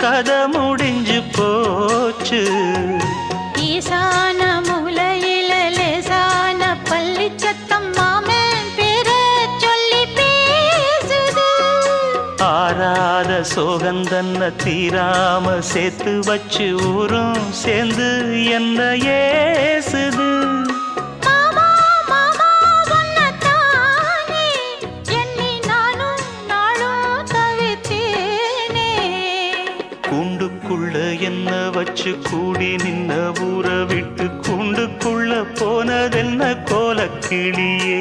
கதை முடிஞ்சு போச்சு. ஈசான மூலையில லேசான பள்ளி சத்தம் மாமன் பேர சொல்லி பேசுது. ஆறாத சோகந்தன்ன தீராம சேர்த்து வச்சு ஊரும் சேர்ந்து என்ன ஏசுது. கூண்டுக்குள்ள என்ன வச்சு கூடி நின்ன ஊரை விட்டு கூண்டுக்குள்ள போனதென்ன கோலக்கிளியே.